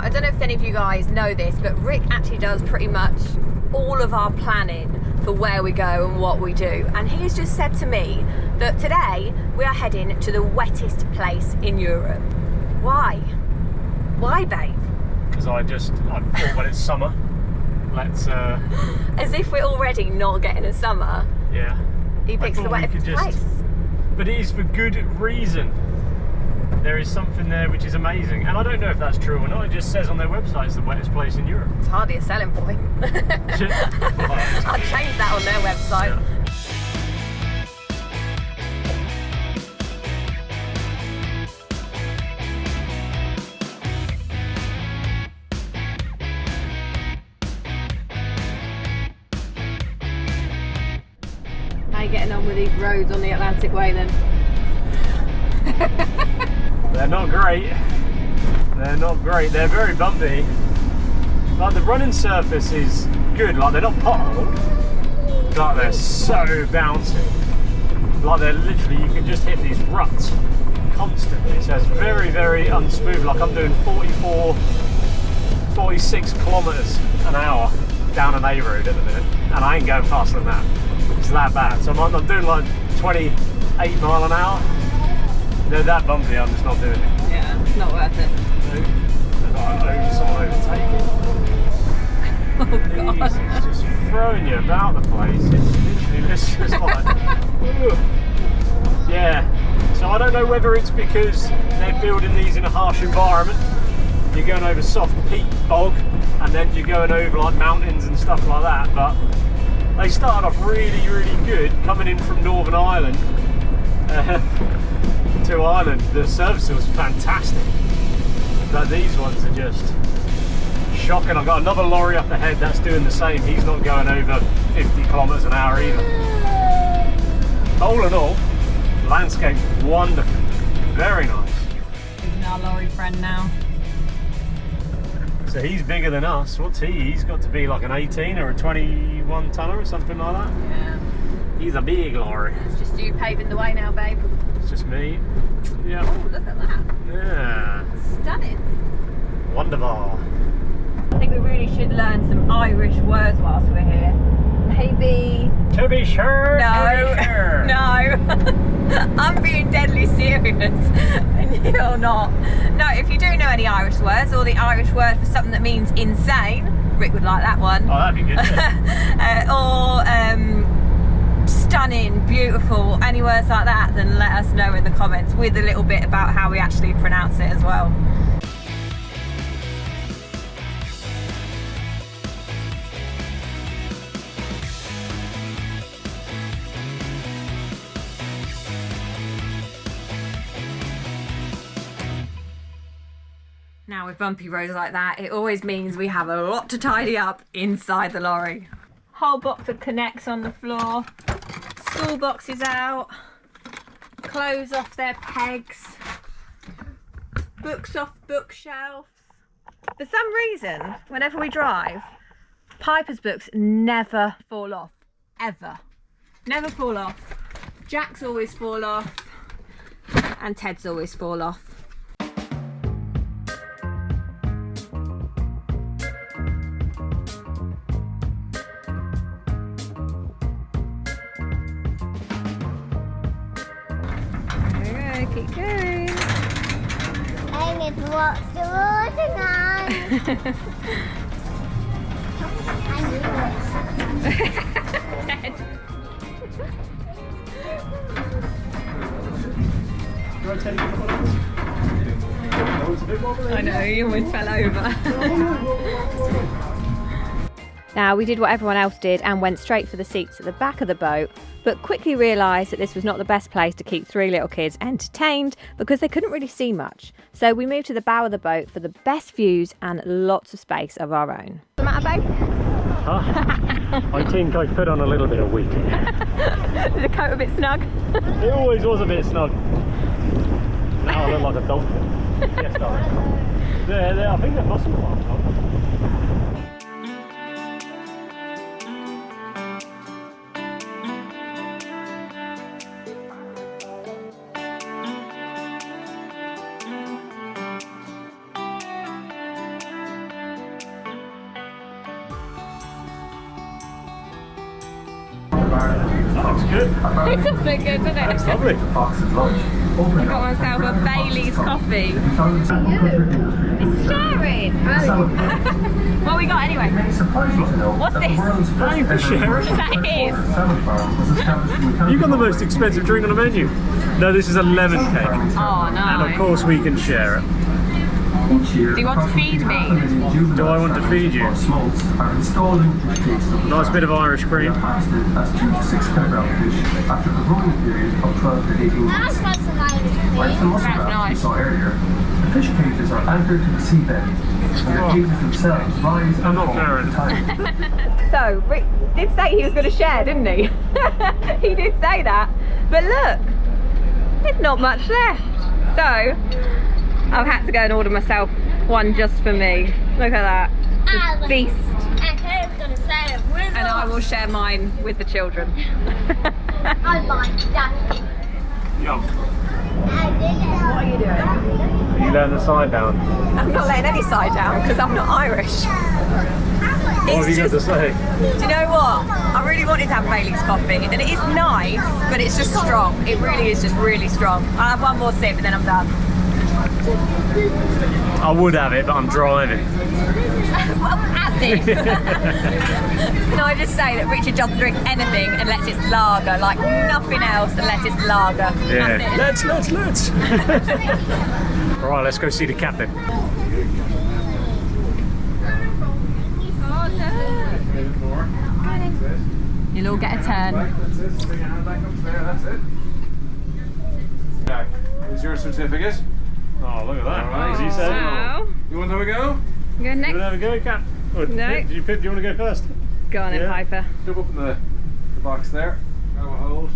I don't know if any of you guys know this, but Rick actually does pretty much all of our planning for where we go and what we do. And he's just said to me that today we are heading to the wettest place in Europe. Why? Why, babe? Because I thought, well, it's summer. Let's... As if we're already not getting a summer. Yeah. He picks the wettest place. But it is for good reason. There is something there which is amazing. And I don't know if that's true or not. It just says on their website it's the wettest place in Europe. It's hardly a selling point. I'll change that on their website. Yeah. How are you getting on with these roads on the Atlantic Way then? They're not great. They're not great. They're very bumpy. Like the running surface is good. Like they're not potholed, but they're so bouncy. Like they're literally, you can just hit these ruts constantly. So it's very, very unsmooth. Like I'm doing 46 kilometers an hour down an A road at the minute, and I ain't going faster than that. It's that bad. So I'm doing like 28 mile an hour. They're that bumpy, I'm just not doing it. Yeah, it's not worth it. Someone overtaking. Oh God. It's just throwing you about the place. It's literally just like, ugh. Yeah. So I don't know whether it's because they're building these in a harsh environment. You're going over soft peat bog, and then you're going over like mountains and stuff like that. But they started off really, really good coming in from Northern Ireland. To Ireland, the service was fantastic, but these ones are just shocking. I've got another lorry up ahead that's doing the same. He's not going over 50 kilometers an hour either. All in all, landscape wonderful, very nice. He's our lorry friend now. So he's bigger than us. What's he? He's got to be like an 18 or a 21 tonner or something like that. Yeah. He's a big lorry. It's just you paving the way now, babe. It's just me. Yeah. Oh, look at that. Yeah. Stunning. Wonderful. I think we really should learn some Irish words whilst we're here. Maybe... To be sure. No. To be sure. No. I'm being deadly serious and you're not. No, if you do know any Irish words, or the Irish word for something that means insane, Rick would like that one. Oh, that'd be good. Yeah. Or stunning, beautiful, any words like that, then let us know in the comments with a little bit about how we actually pronounce it as well. Now with bumpy roads like that, it always means we have a lot to tidy up inside the lorry. Whole box of connects on the floor, school boxes out, clothes off their pegs, books off bookshelves. For some reason, whenever we drive, Piper's books never fall off, ever. Never fall off. Jack's always fall off, and Ted's always fall off. Keep going. I need to watch the road tonight. I knew it. Ted. I know, he almost fell over. Now, we did what everyone else did and went straight for the seats at the back of the boat, but quickly realised that this was not the best place to keep three little kids entertained because they couldn't really see much. So we moved to the bow of the boat for the best views and lots of space of our own. What's the matter, babe? I think I've put on a little bit of weight. Is the coat a bit snug? It always was a bit snug. Now I look like a dolphin. Yes, darling. I think they're muscle parts on. looks good. It does look good, doesn't it? Looks lovely. I got myself a Bailey's coffee. It's sharing. What we got anyway? What's this? Thank you, Sharon. That is. You got the most expensive drink on the menu. No, this is a lemon cake. Oh no. And of course we can share it. Do you want to feed me? Do I want to feed you? Nice bit of Irish cream. That's got some Irish That's nice. The fish cages are anchored to the seabed, and the cages themselves rise I'm and not fall Karen. with the tide. So, Rick did say he was going to share, didn't he? He did say that. But look, there's not much left. So, I've had to go and order myself one just for me. Look at that. The beast. And I will share mine with the children. I like that. Yum. What are you doing? You laying the side down. I'm not laying any side down because I'm not Irish. What have you got to say? Do you know what? I really wanted to have Bailey's coffee, and it is nice, but it's just strong. It really is just really strong. I'll have one more sip and then I'm done. I would have it, but I'm driving. Well, as if. Can I just say that Richard doesn't drink anything unless it's lager, like nothing else unless it's lager. Yeah. That's it. Let's. Alright, let's go see the captain. Oh no. You'll all get a turn. That's it. Bring your hand back up there. That's it. Jack, here's your certificate. Oh, look at that. All right. As you said. Wow. You want to have a go? Go You next. want to have a go, Cap? Or, No. Do you want to go first? Go on then, Yeah. Piper. Jump up in the box there. Grab a hold.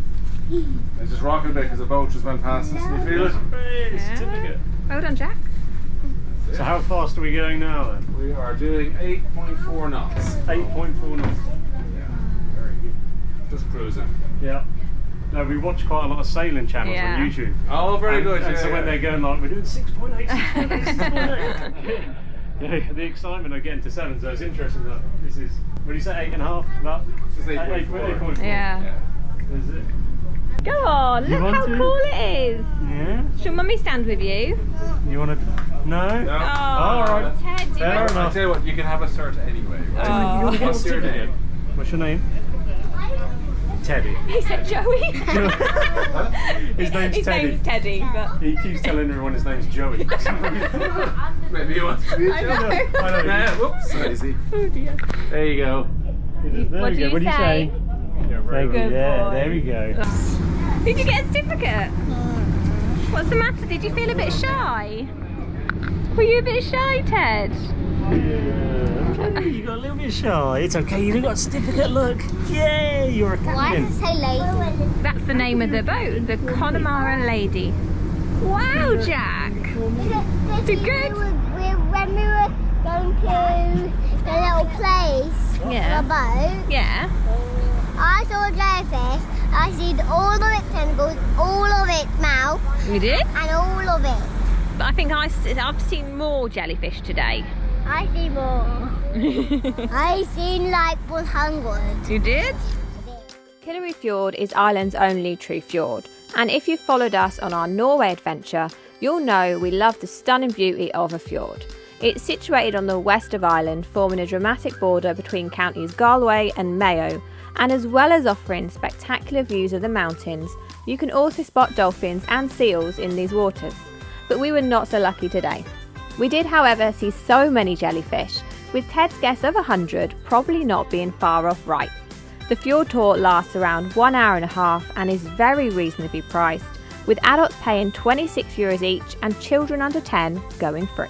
And just rock it a bit because the boat just went past us. You feel it? Hey, Yeah. certificate. Well done, Jack. So how fast are we going now then? We are doing 8.4 knots. 8.4 knots. Yeah. Very good. Just cruising. Yeah. No, we watch quite a lot of sailing channels Yeah. on YouTube. Oh, very And- good. And yeah, so when yeah. they're going like, we're doing 6.8, 6.8. Yeah, the excitement of getting to 7, so it's interesting that this is, what do you say, 8.5? About Just 8.4. 8.4. Yeah. Is it? Go on, You look want how to? cool it is. Yeah? Shall Mummy stand with you? You want to? No? No. Alright. Ted, Fair I'll enough. tell you what, you can have a cert anyway. Right? Oh. What's your name? What's your name? Teddy. He said Joey. His name's His Teddy. name's Teddy, but He keeps telling everyone his name's Joey. Maybe you want to be I know. I know. Nah, whoops. Easy. Oh dear. There you go. There What we do go. you What do you say? say? Yeah, very Thank you. Good Yeah, boy. there we go. Did you get a certificate? What's the matter? Did you feel a bit shy? Were you a bit shy, Ted? Yeah. You got a little bit shy. It's okay. You got a certificate. Look. Yeah, you're a Why captain. does it say lady? That's the name of the boat, the Connemara Lady. Wow, Jack. Did good? When we were going to the little place, Yeah. the boat, Yeah. I saw a jellyfish. I seen all of its tentacles, all of its mouth, You did? and all of it. But I think I've seen more jellyfish today. I see more. I seen like 100. You did? Killaree Fjord is Ireland's only true fjord, and if you've followed us on our Norway adventure, you'll know we love the stunning beauty of a fjord. It's situated on the west of Ireland, forming a dramatic border between counties Galway and Mayo, and as well as offering spectacular views of the mountains, you can also spot dolphins and seals in these waters. But we were not so lucky today. We did, however, see so many jellyfish, with Ted's guess of 100 probably not being far off right. The fjord tour lasts around 1 hour and a half and is very reasonably priced, with adults paying €26 each and children under 10 going free.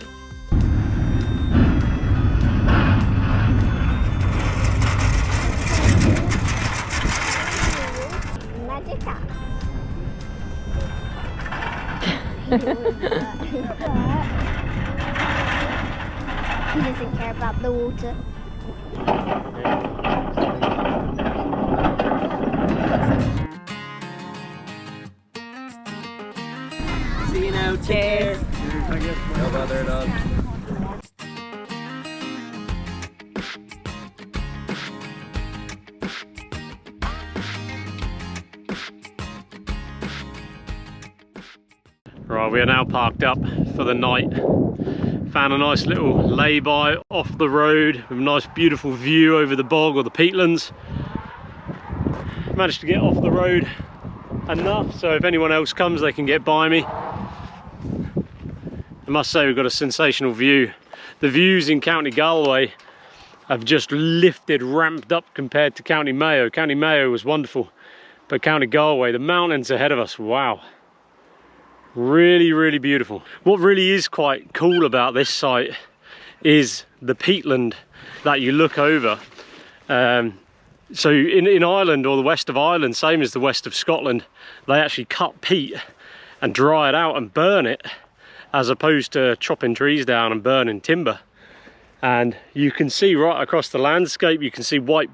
Magic up. He doesn't care about the water. See you now. Cheers. No bother at all. Right, we are now parked up for the night. Found a nice little lay-by off the road with a nice beautiful view over the bog or the peatlands. Managed to get off the road enough so if anyone else comes they can get by me. I must say we've got a sensational view. The views in County Galway have just lifted, ramped up compared to County Mayo. County Mayo was wonderful, but County Galway, the mountains ahead of us, wow. Really, really beautiful. What really is quite cool about this site is the peatland that you look over. So in Ireland, or the west of Ireland, same as the west of Scotland, they actually cut peat and dry it out and burn it, as opposed to chopping trees down and burning timber. And you can see right across the landscape, you can see white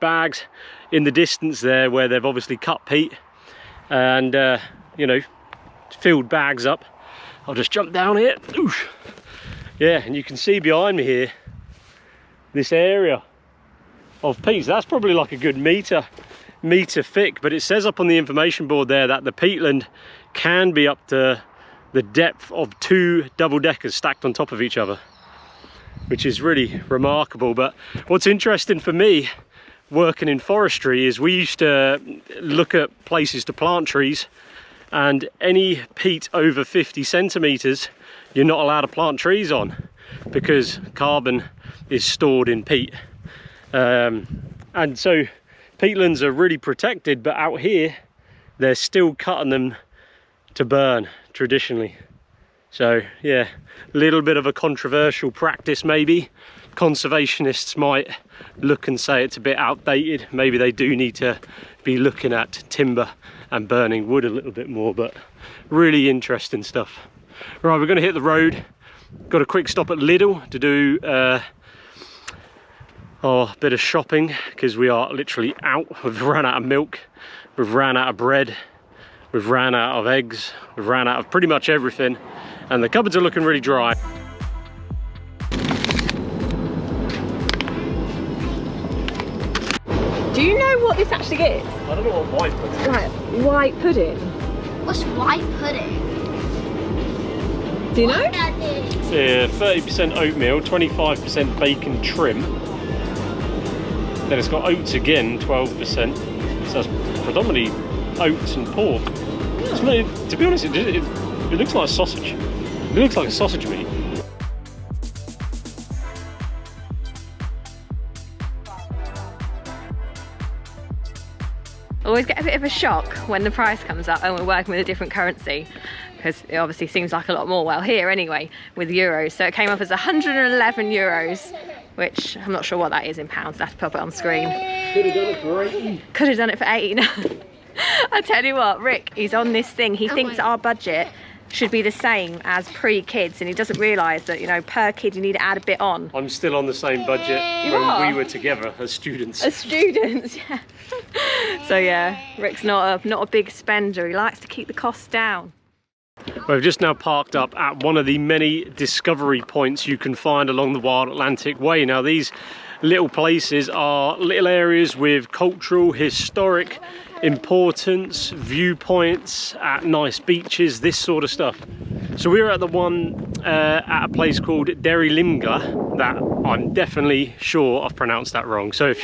bags in the distance there where they've obviously cut peat and you know, filled bags up. I'll just jump down here. Oosh. Yeah, and you can see behind me here this area of peat. So that's probably like a good meter thick, but it says up on the information board there that the peatland can be up to the depth of 2 double-deckers stacked on top of each other, which is really remarkable. But what's interesting for me working in forestry is we used to look at places to plant trees, and any peat over 50 centimeters you're not allowed to plant trees on because carbon is stored in peat. And so peatlands are really protected, but out here they're still cutting them to burn traditionally. So yeah, a little bit of a controversial practice maybe. Conservationists might look and say it's a bit outdated. Maybe they do need to be looking at timber and burning wood a little bit more, but really interesting stuff. Right, we're going to hit the road. Got a quick stop at Lidl to do a bit of shopping because we are literally out. We've run out of milk, we've ran out of bread, we've ran out of eggs, we've ran out of pretty much everything, and the cupboards are looking really dry. Do you know what this actually is? I don't know what white pudding is. Right, white pudding. What's white pudding? Do you know? Yeah, 30% oatmeal, 25% bacon trim. Then it's got oats again, 12%. So that's predominantly oats and pork. To be honest, it looks like a sausage. It looks like a sausage meat. Always get a bit of a shock when the price comes up and we're working with a different currency, because it obviously seems like a lot more, well here anyway, with euros. So it came up as 111 euros, which I'm not sure what that is in pounds. I have to pop it on screen. Could have done it for 18. Could have done it for 18. I tell you what, Rick, he's on this thing. He thinks our budget should be the same as pre-kids, and he doesn't realise that, you know, per kid you need to add a bit on. I'm still on the same budget we were together as students. As students, yeah. So yeah, Rick's not a big spender. He likes to keep the costs down. We've just now parked up at one of the many discovery points you can find along the Wild Atlantic Way. Now these little places are little areas with cultural, historic importance, viewpoints, at nice beaches, this sort of stuff. So we're at the one at a place called Derrigimlagh, that I'm definitely sure I've pronounced that wrong. So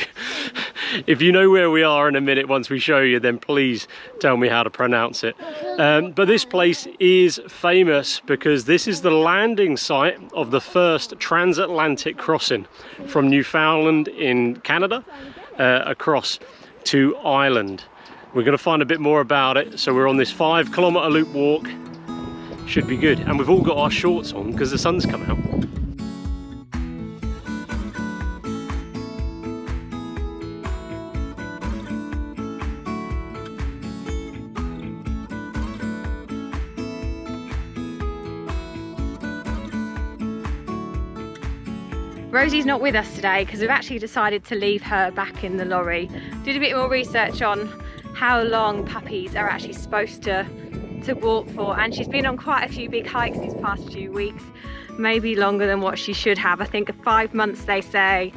if you know where we are in a minute once we show you, then please tell me how to pronounce it. But this place is famous because this is the landing site of the first transatlantic crossing from Newfoundland in Canada across to Ireland. We're going to find a bit more about it, so we're on this 5-kilometre loop walk. Should be good, and we've all got our shorts on because the sun's come out. Rosie's not with us today because we've actually decided to leave her back in the lorry. Did a bit more research on how long puppies are actually supposed to walk for, and she's been on quite a few big hikes these past few weeks, maybe longer than what she should have. I think at 5 months they say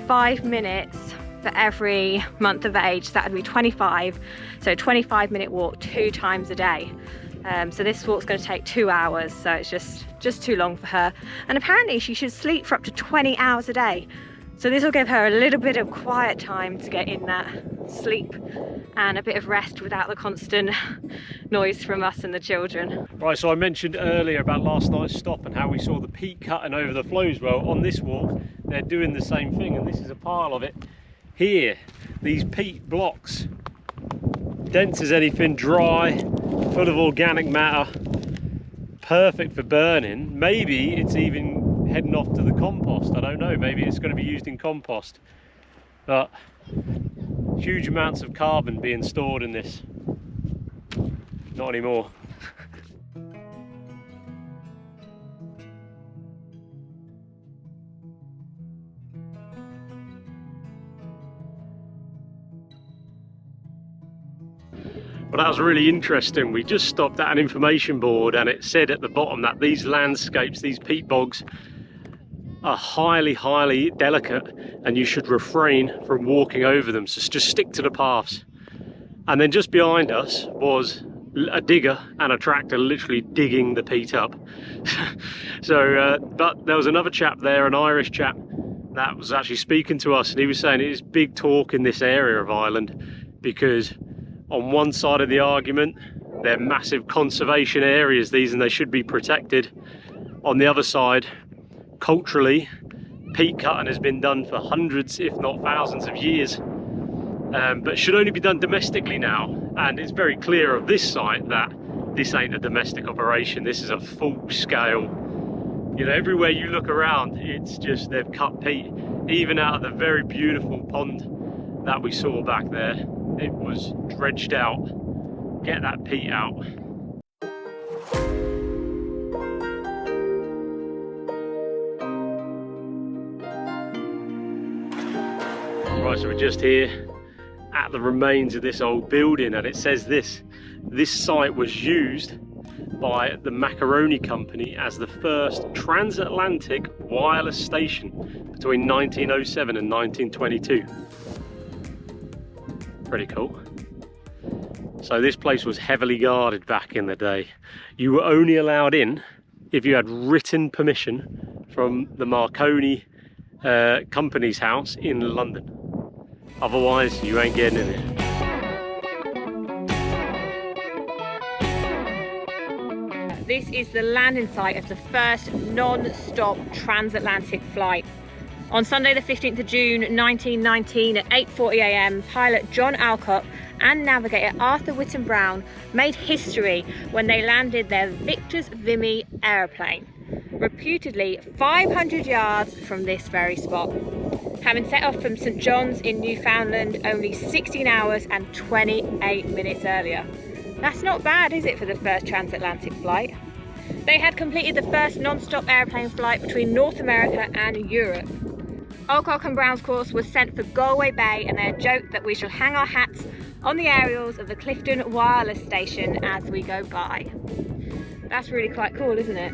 5 minutes for every month of age, so that would be 25, so 25-minute walk 2 times a day. So this walk's going to take 2 hours, so it's just too long for her. And apparently she should sleep for up to 20 hours a day. So this will give her a little bit of quiet time to get in that sleep and a bit of rest without the constant noise from us and the children. Right, so I mentioned earlier about last night's stop and how we saw the peat cutting over the flows. Well, on this walk, they're doing the same thing, and this is a pile of it here. These peat blocks, dense as anything, dry, full of organic matter, perfect for burning. Maybe it's even heading off to the compost, I don't know, maybe it's going to be used in compost. But huge amounts of carbon being stored in this. Not anymore. Well, that was really interesting. We just stopped at an information board and it said at the bottom that these landscapes, these peat bogs, are highly delicate and you should refrain from walking over them, so just stick to the paths. And then just behind us was a digger and a tractor literally digging the peat up. So but there was another chap there, an Irish chap, that was actually speaking to us, and he was saying it is big talk in this area of Ireland because on one side of the argument they're massive conservation areas, these, and they should be protected. On the other side, culturally, peat cutting has been done for hundreds if not thousands of years, but should only be done domestically now. And it's very clear of this site that this ain't a domestic operation, this is a full scale, you know, everywhere you look around it's just they've cut peat. Even out of the very beautiful pond that we saw back there, it was dredged out. Get that peat out. Right, so we're just here at the remains of this old building, and it says this site was used by the Marconi company as the first transatlantic wireless station between 1907 and 1922. Pretty cool. So this place was heavily guarded back in the day. You were only allowed in if you had written permission from the Marconi company's house in London. Otherwise, you ain't getting in here. This is the landing site of the first non-stop transatlantic flight. On Sunday the 15th of June 1919 at 8:40 AM, pilot John Alcott and navigator Arthur Whitten Brown made history when they landed their Victor's Vimy aeroplane, reputedly 500 yards from this very spot, having set off from St John's in Newfoundland only 16 hours and 28 minutes earlier. That's not bad, is it, for the first transatlantic flight? They had completed the first non-stop airplane flight between North America and Europe. Alcock and Brown's course was sent for Galway Bay, and they had joked that we shall hang our hats on the aerials of the Clifton Wireless Station as we go by. That's really quite cool, isn't it?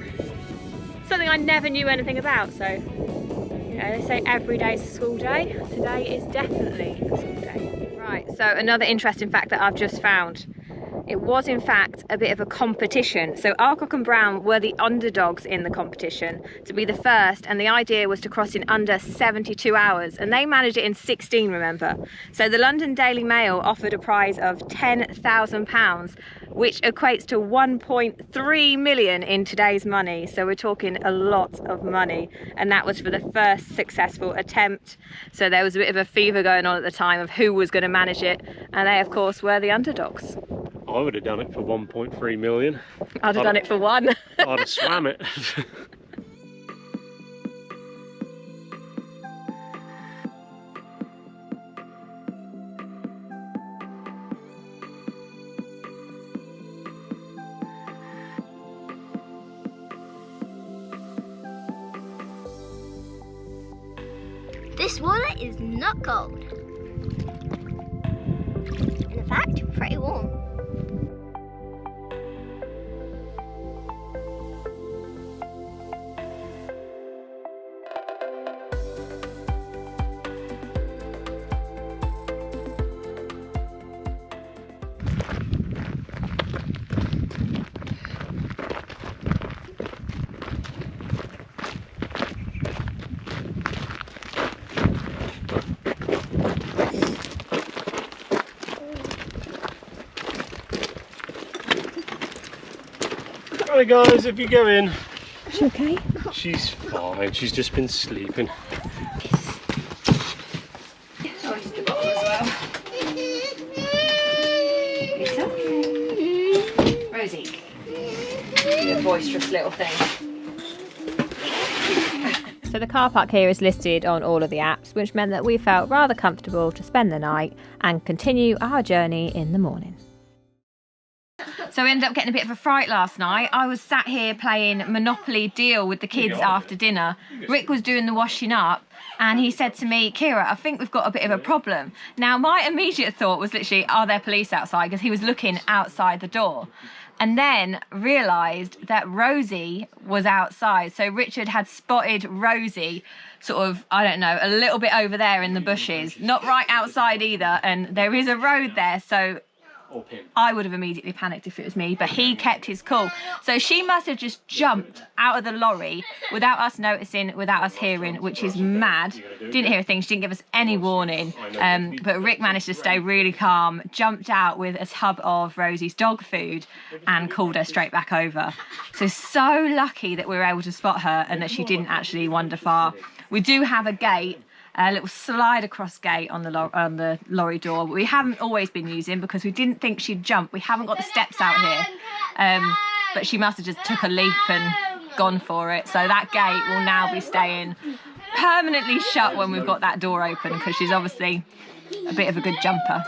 Something I never knew anything about, so, you know, they say every day's a school day. Today is definitely a school day. Right, so another interesting fact that I've just found. It was in fact a bit of a competition. So Alcock and Brown were the underdogs in the competition to be the first, and the idea was to cross in under 72 hours, and they managed it in 16, remember. So the London Daily Mail offered a prize of £10,000, which equates to 1.3 million in today's money. So we're talking a lot of money, and that was for the first successful attempt. So there was a bit of a fever going on at the time of who was going to manage it, and they of course were the underdogs. I would have done it for 1.3 million. I'd have done it for one. I'd have swam it. This water is not cold. In fact, pretty warm. Hi guys, if you go in. Is she okay? She's fine, she's just been sleeping. Oh, she's the bottom as well. Lisa? Rosie. You're a boisterous little thing. So the car park here is listed on all of the apps, which meant that we felt rather comfortable to spend the night and continue our journey in the morning. So we ended up getting a bit of a fright last night. I was sat here playing Monopoly Deal with the kids after dinner. Rick was doing the washing up and he said to me, Kira, I think we've got a bit of a problem. Now my immediate thought was literally, are there police outside? Because he was looking outside the door. And then realised that Rosie was outside. So Richard had spotted Rosie sort of, I don't know, a little bit over there in the bushes. Not right outside either. And there is a road there, so I would have immediately panicked if it was me, but he kept his cool. So she must have just jumped out of the lorry without us noticing, without us hearing, which is mad. Didn't hear a thing, she didn't give us any warning. But Rick managed to stay really calm, jumped out with a tub of Rosie's dog food and called her straight back over. So lucky that we were able to spot her and that she didn't actually wander far. We do have a gate, a little slide across gate on the lorry door, but we haven't always been using because we didn't think she'd jump. We haven't got the steps out here, but she must have just took a leap and gone for it. So that gate will now be staying permanently shut when we've got that door open because she's obviously a bit of a good jumper.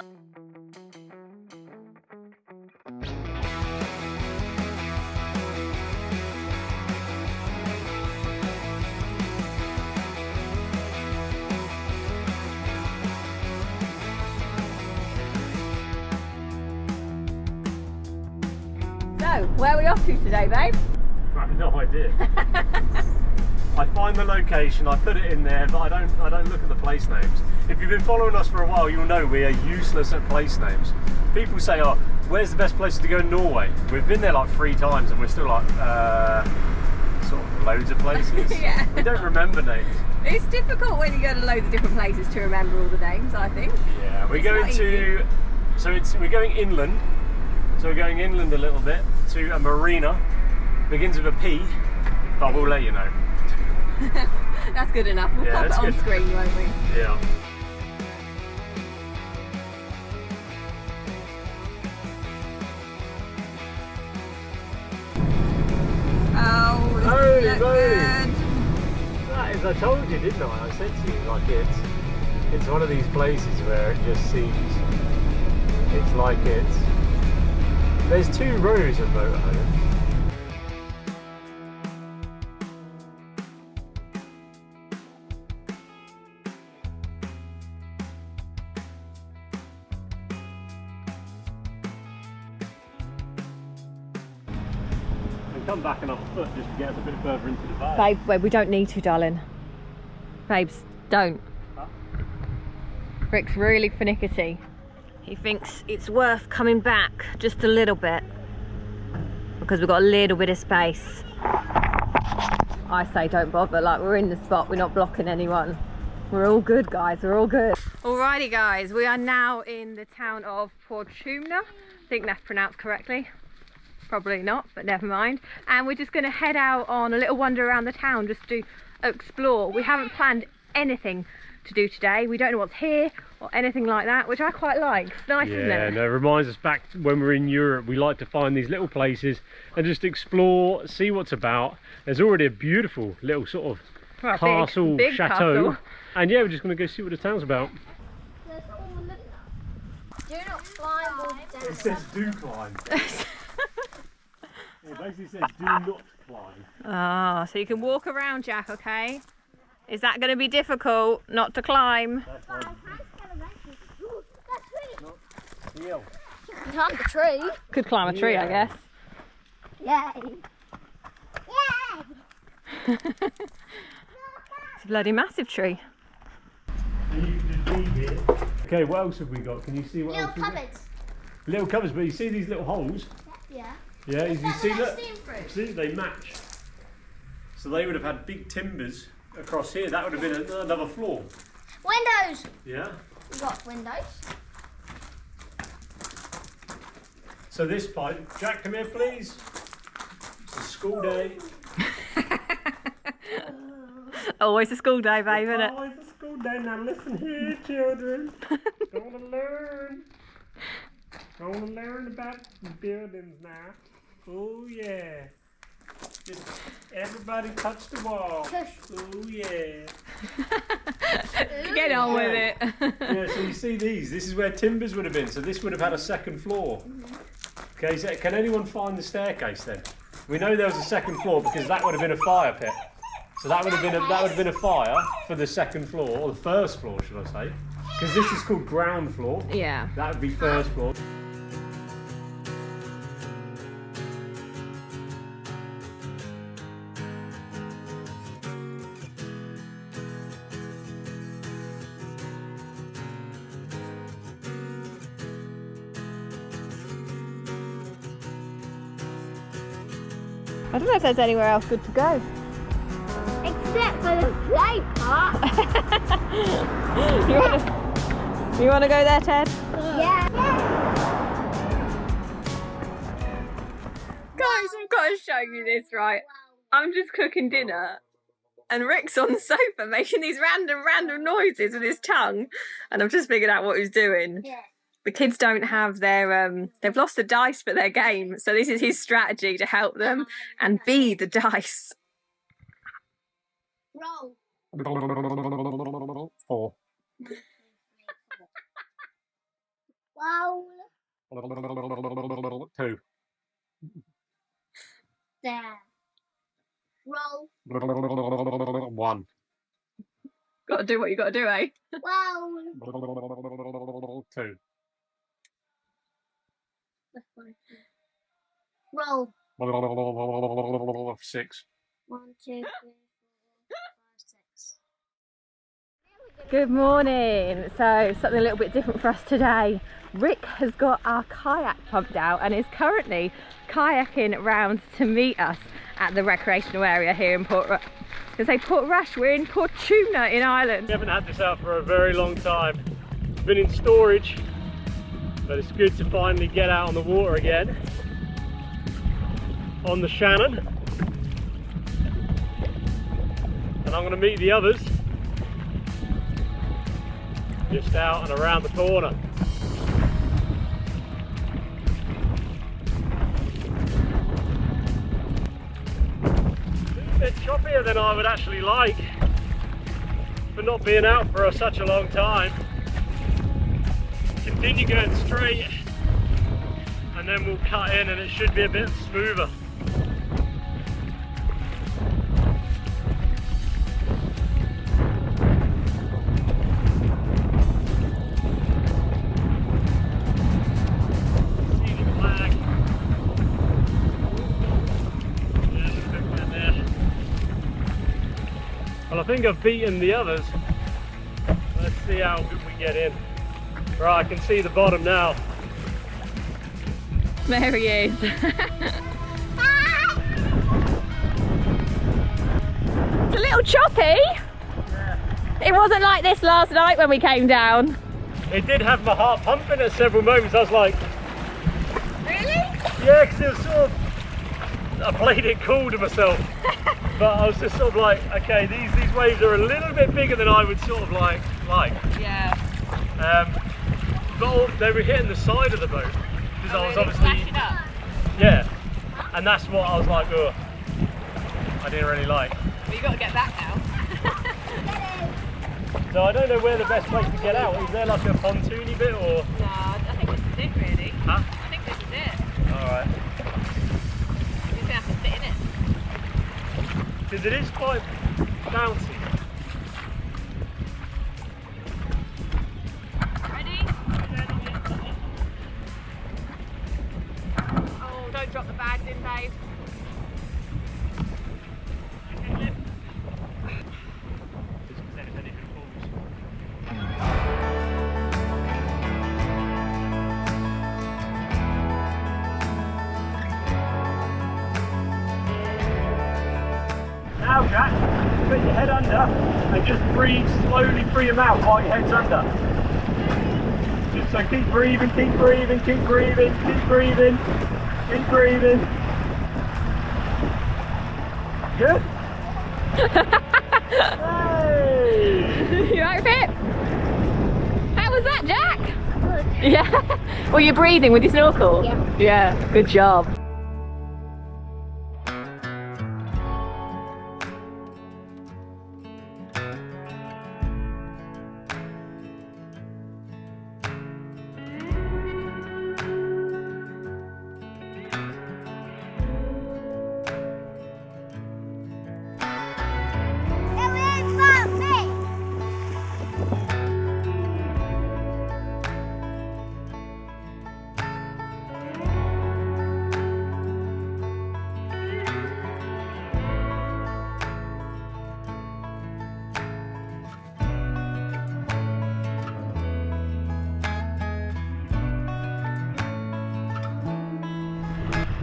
So, where are we off to today, babe? I have no idea. I find the location, I put it in there, but I don't look at the place names. If you've been following us for a while, you'll know we are useless at place names. People say, oh, where's the best place to go in Norway? We've been there like 3 times and we're still like, sort of loads of places. Yeah. We don't remember names. It's difficult when you go to loads of different places to remember all the names, I think. Yeah, we're going to, we're going inland. So we're going inland a little bit to a marina, begins with a P, but we'll let you know. That's good enough. We'll pop it on screen, won't we? Yeah. Oh, Holy look moly. good. That is, I told you, didn't I? I said to you, like it's one of these places where it just seems, it's like it's, there's 2 rows of motorhomes. Come back another foot just to get us a bit further into the bay. Babe, we don't need to, darling. Babes, don't. Huh? Rick's really finicky. He thinks it's worth coming back just a little bit because we've got a little bit of space. I say don't bother, like we're in the spot, we're not blocking anyone. We're all good, guys, we're all good. Alrighty guys, we are now in the town of Portumna. I think that's pronounced correctly. Probably not, but never mind. And we're just going to head out on a little wander around the town just to explore. We haven't planned anything to do today. We don't know what's here or anything like that, which I quite like. It's nice, isn't it? Yeah, no, it reminds us back when we're in Europe. We like to find these little places and just explore, see what's about. There's already a beautiful little sort of castle, big chateau. castle. And yeah, we're just going to go see what the town's about. Do not climb or down. It says do climb. It basically says do not climb. Ah, so you can walk around, Jack, okay? Is that going to be difficult not to climb? Climb the tree. Could climb a tree, I guess. Yay. Yay. It's a bloody massive tree. Okay, what else have we got? Can you see what Little else? We've got? cupboards. Little cupboards, but you see these little holes? Yeah. Yeah, you see that? Steam through. See, they match. So they would have had big timbers across here. That would have been another floor. Windows. Yeah. We got windows. So this pipe, Jack, come here, please. It's a school day. Always a school day, babe, isn't it? Always a school day. Now listen here, children. Gonna learn about buildings now. Oh yeah. Just everybody touch the wall. Oh yeah. Get on with it. Yeah, so you see these. This is where timbers would have been. So this would have had a second floor. Okay, so can anyone find the staircase then? We know there was a second floor because that would have been a fire pit. So that would have been a fire for the second floor, or the first floor, should I say? Because this is called ground floor. Yeah. That would be first floor. I don't know if there's anywhere else good to go. Except for the play park. You want to go there, Ted? Yeah. Guys, I've got to show you this, right? I'm just cooking dinner and Rick's on the sofa making these random noises with his tongue, and I've just figured out what he's doing. Yeah. The kids don't have their, they've lost the dice for their game, so this is his strategy to help them and be the dice. Roll. 4. Wow. 2. There. Roll. 1. Got to do what you got to do, eh? Wow. 2. Roll. 6. 1, 2, 3, 4, 5, 6. Good morning. So something a little bit different for us today. Rick has got our kayak pumped out and is currently kayaking round to meet us at the recreational area here in Portumna. We're in Portumna in Ireland. We haven't had this out for a very long time. It's been in storage, but it's good to finally get out on the water again. On the Shannon. And I'm going to meet the others just out and around the corner. It's a bit choppier than I would actually like for not being out for such a long time. Continue going straight and then we'll cut in and it should be a bit smoother. Well, I think I've beaten the others. Let's see how good we get in. Right, I can see the bottom now. There he is. It's a little choppy. Yeah. It wasn't like this last night when we came down. It did have my heart pumping at several moments. I was like, Really? yeah, because it was sort of, I played it cool to myself. But I was just sort of like, okay, these waves are a little bit bigger than I would sort of like. Yeah. But they were hitting the side of the boat because I was obviously, Flashing up. yeah, and that's what I was like, oh, I didn't really like. But you got to get back now. So I don't know where the best place to get out. Is there like a pontoony bit or? No, I think this is it really. Huh? I think this is it. Alright. You're just going to have to sit in it. Because it is quite bouncy. Ready? Oh, don't drop the bags in, babe. Now, Jack, put your head under and just breathe slowly through your mouth while your head's under. Just so keep breathing, keep breathing, keep breathing, keep breathing, keep breathing. Good. Hey. You right, Pip? How was that, Jack? Good. Yeah. Well, you're breathing with your snorkel? Yeah. Yeah, good job.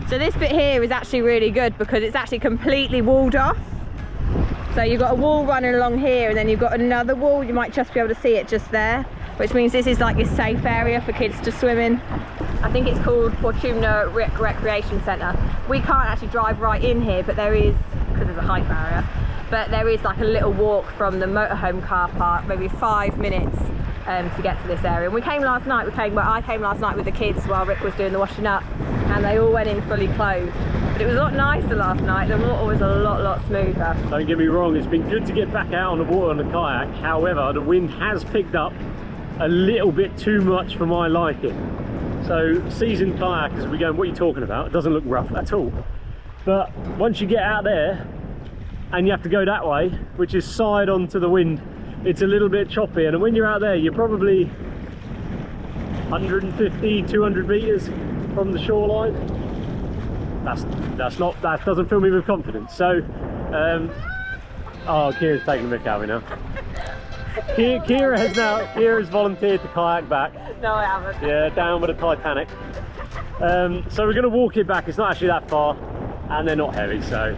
So this bit here is actually really good because it's actually completely walled off. So you've got a wall running along here and then you've got another wall, you might just be able to see it just there, which means this is like your safe area for kids to swim in. I think it's called Portumna Recreation Centre. We can't actually drive right in here, but there is, because there's a height barrier, but there is like a little walk from the motorhome car park, maybe 5 minutes to get to this area. And we came last night, I came last night with the kids while Rick was doing the washing up, and they all went in fully clothed. But it was a lot nicer last night, the water was a lot smoother. Don't get me wrong, it's been good to get back out on the water on the kayak. However, the wind has picked up a little bit too much for my liking. So seasoned kayakers will be going, what are you talking about? It doesn't look rough at all. But once you get out there and you have to go that way, which is side onto the wind, it's a little bit choppy. And when you're out there, you're probably 150, 200 meters from the shoreline. That doesn't fill me with confidence. So, oh, Kira's taking the mick out of me now. Kira's volunteered to kayak back. No, I haven't. Yeah, down with the Titanic. So we're going to walk it back. It's not actually that far, and they're not heavy, so